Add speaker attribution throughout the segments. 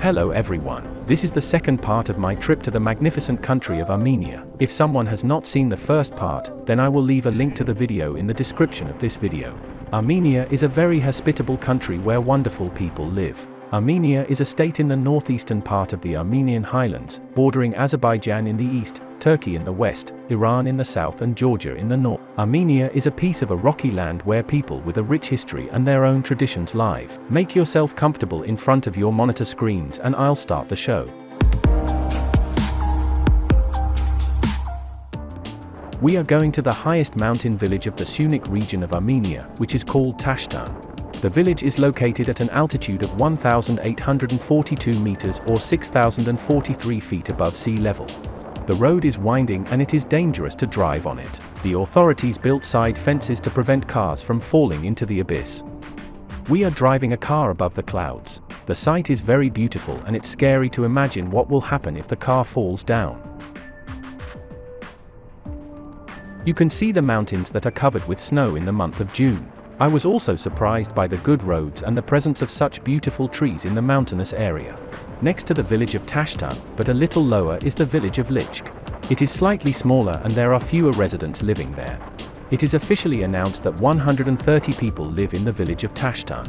Speaker 1: Hello everyone, this is the second part of my trip to the magnificent country of Armenia. If someone has not seen the first part, then I will leave a link to the video in the description of this video. Armenia is a very hospitable country where wonderful people live. Armenia is a state in the northeastern part of the Armenian highlands, bordering Azerbaijan in the east, Turkey in the west, Iran in the south and Georgia in the north. Armenia is a piece of a rocky land where people with a rich history and their own traditions live. Make yourself comfortable in front of your monitor screens and I'll start the show. We are going to the highest mountain village of the Sunnik region of Armenia, which is called Tashton. The village is located at an altitude of 1,842 meters or 6,043 feet above sea level. The road is winding and it is dangerous to drive on it. The authorities built side fences to prevent cars from falling into the abyss. We are driving a car above the clouds. The sight is very beautiful and it's scary to imagine what will happen if the car falls down. You can see the mountains that are covered with snow in the month of June. I was also surprised by the good roads and the presence of such beautiful trees in the mountainous area. Next to the village of Tashton, but a little lower, is the village of Lichk. It is slightly smaller and there are fewer residents living there. It is officially announced that 130 people live in the village of Tashton.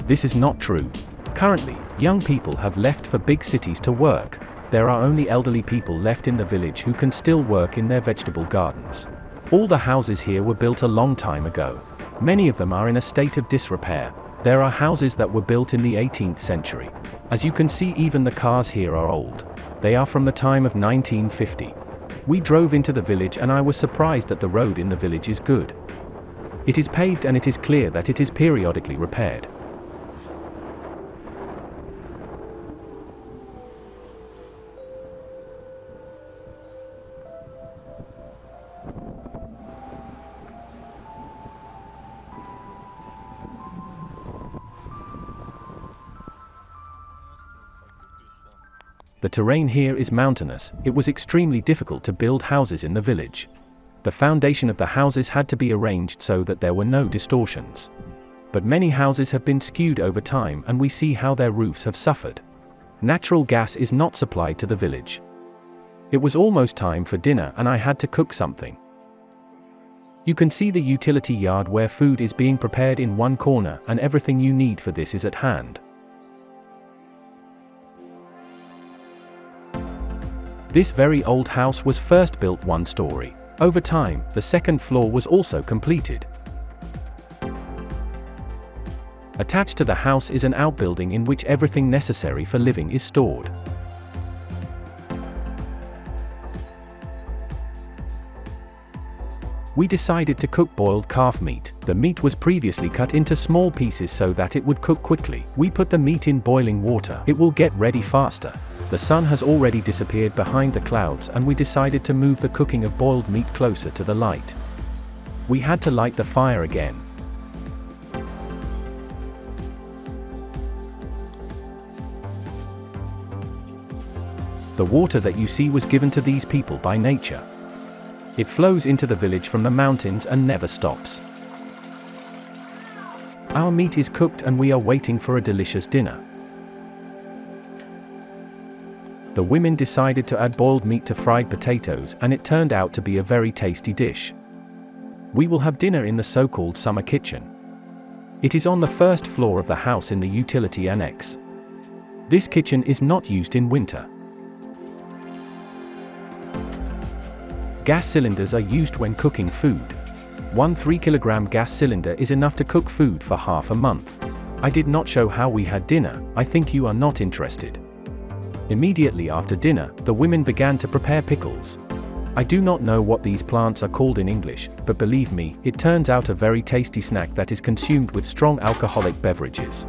Speaker 1: This is not true. Currently, young people have left for big cities to work. There are only elderly people left in the village who can still work in their vegetable gardens. All the houses here were built a long time ago. Many of them are in a state of disrepair. There are houses that were built in the 18th century. As you can see, even the cars here are old. They are from the time of 1950. We drove into the village and I was surprised that the road in the village is good. It is paved and it is clear that it is periodically repaired. The terrain here is mountainous. It was extremely difficult to build houses in the village. The foundation of the houses had to be arranged so that there were no distortions. But many houses have been skewed over time and we see how their roofs have suffered. Natural gas is not supplied to the village. It was almost time for dinner and I had to cook something. You can see the utility yard where food is being prepared in one corner and everything you need for this is at hand. This very old house was first built one story. Over time, the second floor was also completed. Attached to the house is an outbuilding in which everything necessary for living is stored. We decided to cook boiled calf meat. The meat was previously cut into small pieces so that it would cook quickly. We put the meat in boiling water. It will get ready faster. The sun has already disappeared behind the clouds and we decided to move the cooking of boiled meat closer to the light. We had to light the fire again. The water that you see was given to these people by nature. It flows into the village from the mountains and never stops. Our meat is cooked and we are waiting for a delicious dinner. The women decided to add boiled meat to fried potatoes and it turned out to be a very tasty dish. We will have dinner in the so-called summer kitchen. It is on the first floor of the house in the utility annex. This kitchen is not used in winter. Gas cylinders are used when cooking food. One 3-kilogram gas cylinder is enough to cook food for half a month. I did not show how we had dinner. I think you are not interested. Immediately after dinner, the women began to prepare pickles. I do not know what these plants are called in English, but believe me, it turns out a very tasty snack that is consumed with strong alcoholic beverages.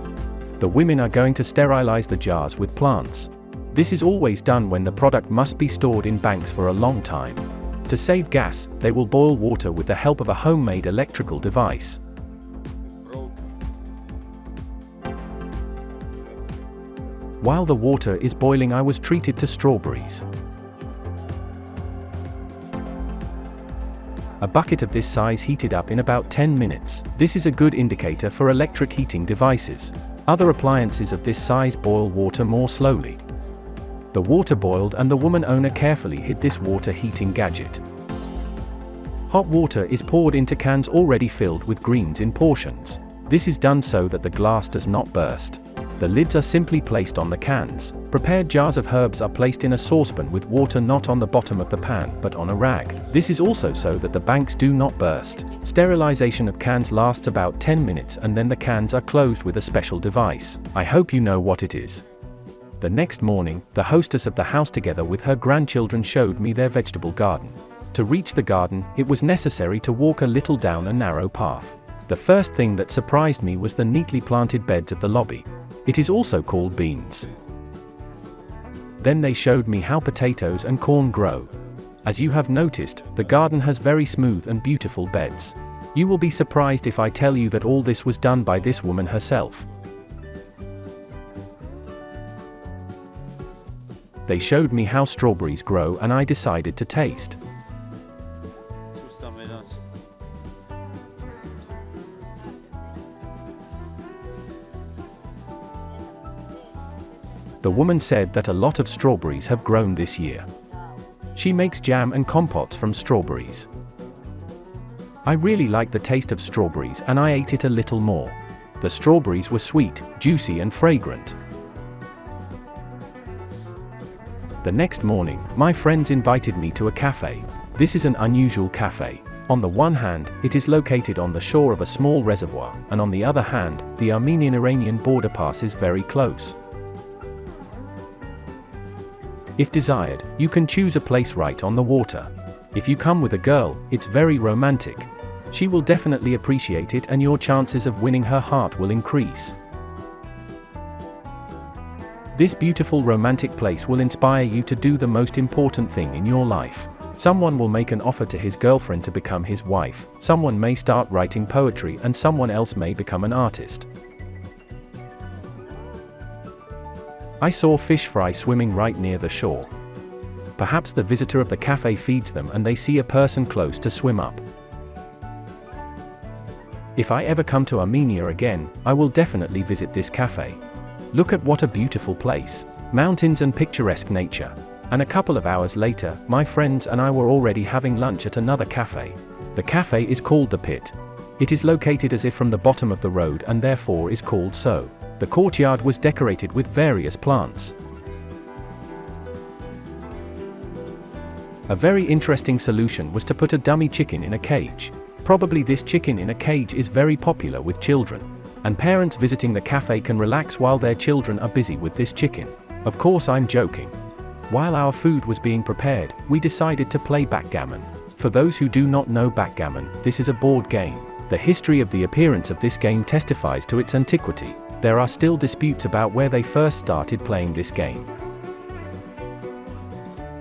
Speaker 1: The women are going to sterilize the jars with plants. This is always done when the product must be stored in banks for a long time. To save gas, they will boil water with the help of a homemade electrical device. While the water is boiling, I was treated to strawberries. A bucket of this size heated up in about 10 minutes. This is a good indicator for electric heating devices. Other appliances of this size boil water more slowly. The water boiled and the woman owner carefully hid this water heating gadget. Hot water is poured into cans already filled with greens in portions. This is done so that the glass does not burst. The lids are simply placed on the cans. Prepared jars of herbs are placed in a saucepan with water not on the bottom of the pan but on a rag. This is also so that the banks do not burst. Sterilization of cans lasts about 10 minutes and then the cans are closed with a special device. I hope you know what it is. The next morning, the hostess of the house together with her grandchildren showed me their vegetable garden. To reach the garden, it was necessary to walk a little down a narrow path. The first thing that surprised me was the neatly planted beds of the lobby. It is also called beans. Then they showed me how potatoes and corn grow. As you have noticed, the garden has very smooth and beautiful beds. You will be surprised if I tell you that all this was done by this woman herself. They showed me how strawberries grow and I decided to taste. The woman said that a lot of strawberries have grown this year. She makes jam and compotes from strawberries. I really like the taste of strawberries and I ate it a little more. The strawberries were sweet, juicy and fragrant. The next morning, my friends invited me to a cafe. This is an unusual cafe. On the one hand, it is located on the shore of a small reservoir, and on the other hand, the Armenian-Iranian border passes very close. If desired, you can choose a place right on the water. If you come with a girl, it's very romantic. She will definitely appreciate it and your chances of winning her heart will increase. This beautiful romantic place will inspire you to do the most important thing in your life. Someone will make an offer to his girlfriend to become his wife, someone may start writing poetry and someone else may become an artist. I saw fish fry swimming right near the shore. Perhaps the visitor of the cafe feeds them and they see a person close to swim up. If I ever come to Armenia again, I will definitely visit this cafe. Look at what a beautiful place. Mountains and picturesque nature. And a couple of hours later, my friends and I were already having lunch at another cafe. The cafe is called The Pit. It is located as if from the bottom of the road and therefore is called so. The courtyard was decorated with various plants. A very interesting solution was to put a dummy chicken in a cage. Probably this chicken in a cage is very popular with children. And parents visiting the cafe can relax while their children are busy with this chicken. Of course I'm joking. While our food was being prepared, we decided to play backgammon. For those who do not know backgammon, this is a board game. The history of the appearance of this game testifies to its antiquity. There are still disputes about where they first started playing this game.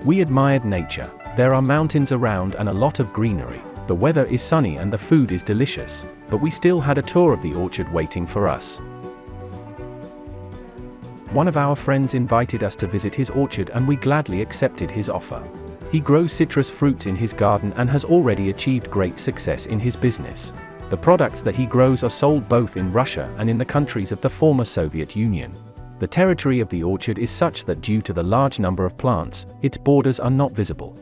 Speaker 1: We admired nature. There are mountains around and a lot of greenery. The weather is sunny and the food is delicious, but we still had a tour of the orchard waiting for us. One of our friends invited us to visit his orchard and we gladly accepted his offer. He grows citrus fruits in his garden and has already achieved great success in his business. The products that he grows are sold both in Russia and in the countries of the former Soviet Union. The territory of the orchard is such that due to the large number of plants, its borders are not visible.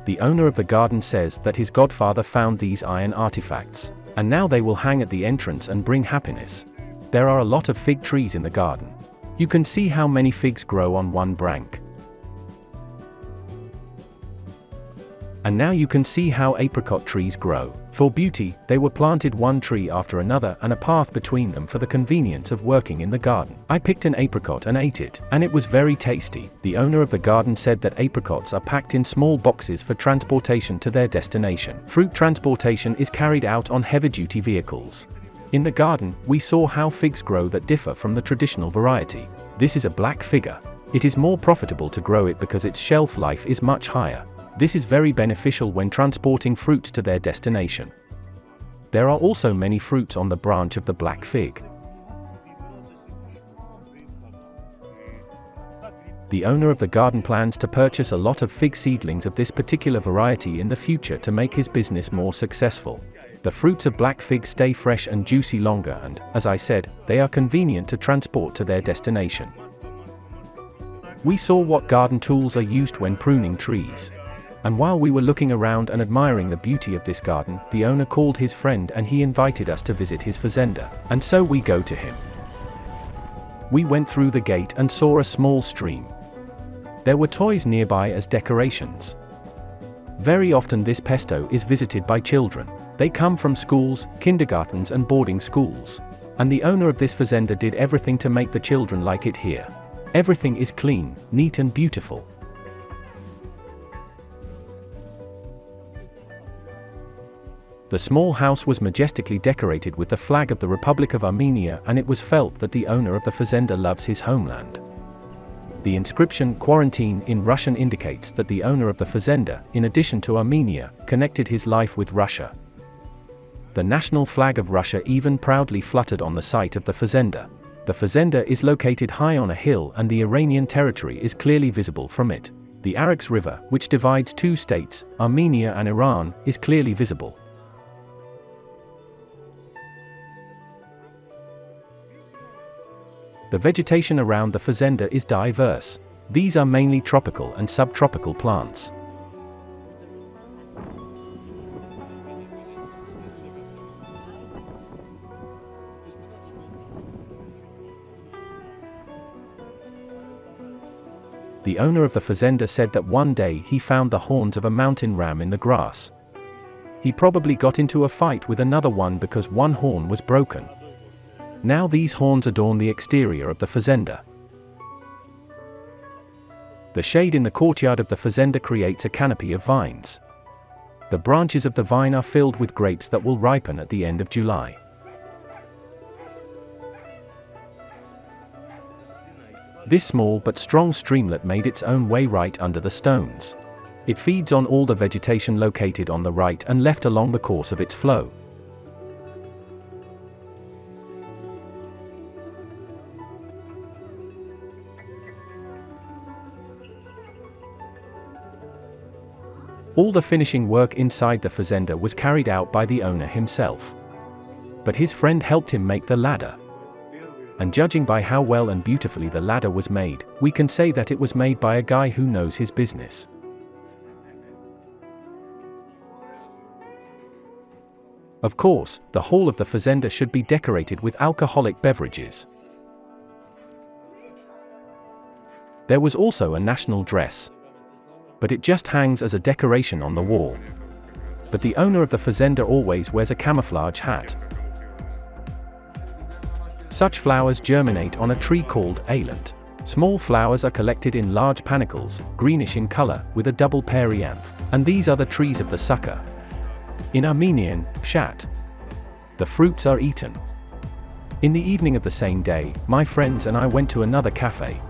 Speaker 1: The owner of the garden says that his godfather found these iron artifacts, and now they will hang at the entrance and bring happiness. There are a lot of fig trees in the garden. You can see how many figs grow on one branch. And now you can see how apricot trees grow. For beauty, they were planted one tree after another and a path between them for the convenience of working in the garden. I picked an apricot and ate it, and it was very tasty. The owner of the garden said that apricots are packed in small boxes for transportation to their destination. Fruit transportation is carried out on heavy-duty vehicles. In the garden, we saw how figs grow that differ from the traditional variety. This is a black figure. It is more profitable to grow it because its shelf life is much higher. This is very beneficial when transporting fruits to their destination. There are also many fruits on the branch of the black fig. The owner of the garden plans to purchase a lot of fig seedlings of this particular variety in the future to make his business more successful. The fruits of black fig stay fresh and juicy longer and, as I said, they are convenient to transport to their destination. We saw what garden tools are used when pruning trees. And while we were looking around and admiring the beauty of this garden, the owner called his friend and he invited us to visit his fazenda, and so we go to him. We went through the gate and saw a small stream. There were toys nearby as decorations. Very often this pesto is visited by children. They come from schools, kindergartens and boarding schools. And the owner of this fazenda did everything to make the children like it here. Everything is clean, neat and beautiful. The small house was majestically decorated with the flag of the Republic of Armenia, and it was felt that the owner of the fazenda loves his homeland. The inscription "Quarantine" in Russian indicates that the owner of the fazenda, in addition to Armenia, connected his life with Russia. The national flag of Russia even proudly fluttered on the site of the fazenda. The fazenda is located high on a hill and the Iranian territory is clearly visible from it. The Araks River, which divides two states, Armenia and Iran, is clearly visible. The vegetation around the fazenda is diverse. These are mainly tropical and subtropical plants. The owner of the fazenda said that one day he found the horns of a mountain ram in the grass. He probably got into a fight with another one because one horn was broken. Now these horns adorn the exterior of the fazenda. The shade in the courtyard of the fazenda creates a canopy of vines. The branches of the vine are filled with grapes that will ripen at the end of July. This small but strong streamlet made its own way right under the stones. It feeds on all the vegetation located on the right and left along the course of its flow. All the finishing work inside the fazenda was carried out by the owner himself. But his friend helped him make the ladder. And judging by how well and beautifully the ladder was made, we can say that it was made by a guy who knows his business. Of course, the hall of the fazenda should be decorated with alcoholic beverages. There was also a national dress. But it just hangs as a decoration on the wall. But the owner of the fazenda always wears a camouflage hat. Such flowers germinate on a tree called ailant. Small flowers are collected in large panicles, greenish in color, with a double perianth, and these are the trees of the sucker. In Armenian, shat. The fruits are eaten. In the evening of the same day, my friends and I went to another cafe.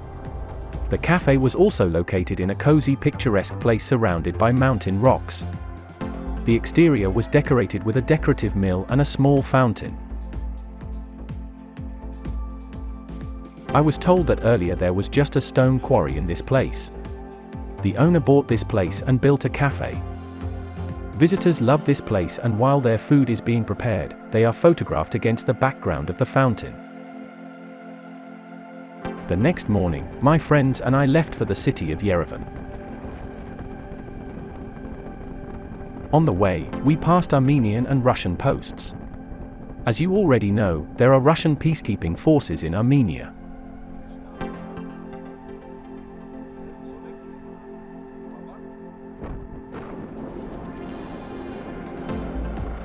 Speaker 1: The cafe was also located in a cozy, picturesque place surrounded by mountain rocks. The exterior was decorated with a decorative mill and a small fountain. I was told that earlier there was just a stone quarry in this place. The owner bought this place and built a cafe. Visitors love this place, and while their food is being prepared, they are photographed against the background of the fountain. The next morning, my friends and I left for the city of Yerevan. On the way, we passed Armenian and Russian posts. As you already know, there are Russian peacekeeping forces in Armenia.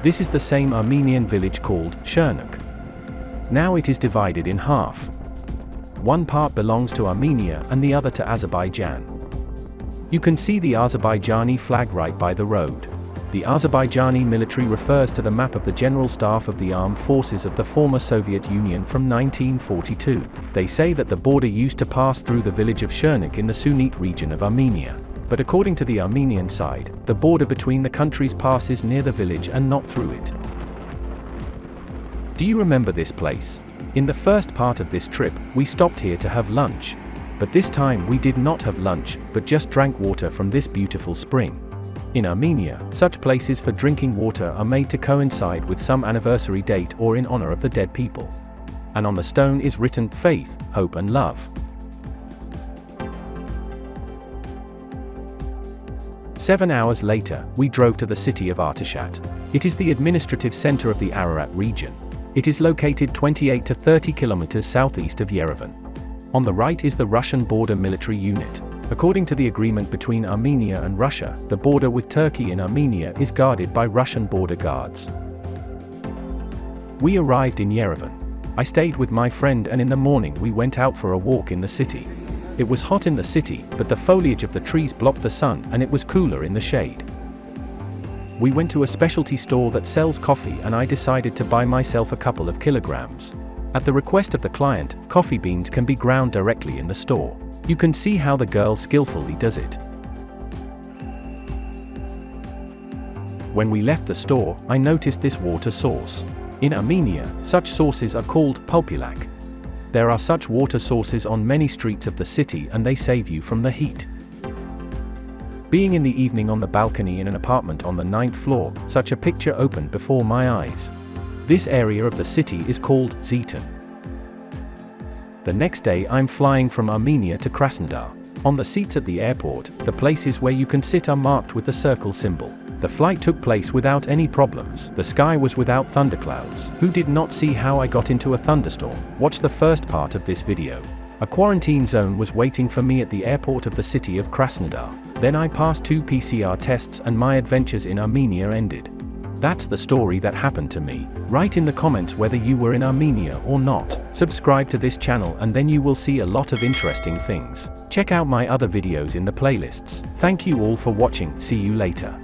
Speaker 1: This is the same Armenian village called Shernuk. Now it is divided in half. One part belongs to Armenia and the other to Azerbaijan. You can see the Azerbaijani flag right by the road. The Azerbaijani military refers to the map of the General Staff of the Armed Forces of the former Soviet Union from 1942. They say that the border used to pass through the village of Shernuk in the Sunnite region of Armenia. But according to the Armenian side, the border between the countries passes near the village and not through it. Do you remember this place? In the first part of this trip, we stopped here to have lunch. But this time we did not have lunch, but just drank water from this beautiful spring. In Armenia, such places for drinking water are made to coincide with some anniversary date or in honor of the dead people. And on the stone is written, faith, hope and love. 7 hours later, we drove to the city of Artashat. It is the administrative center of the Ararat region. It is located 28 to 30 kilometers southeast of Yerevan. On the right is the Russian border military unit. According to the agreement between Armenia and Russia, the border with Turkey in Armenia is guarded by Russian border guards. We arrived in Yerevan. I stayed with my friend and in the morning we went out for a walk in the city. It was hot in the city, but the foliage of the trees blocked the sun and it was cooler in the shade. We went to a specialty store that sells coffee and I decided to buy myself a couple of kilograms. At the request of the client, coffee beans can be ground directly in the store. You can see how the girl skillfully does it. When we left the store, I noticed this water source. In Armenia, such sources are called pulpilak. There are such water sources on many streets of the city and they save you from the heat. Being in the evening on the balcony in an apartment on the 9th floor, such a picture opened before my eyes. This area of the city is called Tashton. The next day I'm flying from Armenia to Krasnodar. On the seats at the airport, the places where you can sit are marked with the circle symbol. The flight took place without any problems. The sky was without thunderclouds. Who did not see how I got into a thunderstorm? Watch the first part of this video. A quarantine zone was waiting for me at the airport of the city of Krasnodar. Then I passed 2 PCR tests and my adventures in Armenia ended. That's the story that happened to me. Write in the comments whether you were in Armenia or not. Subscribe to this channel and then you will see a lot of interesting things. Check out my other videos in the playlists. Thank you all for watching. See you later.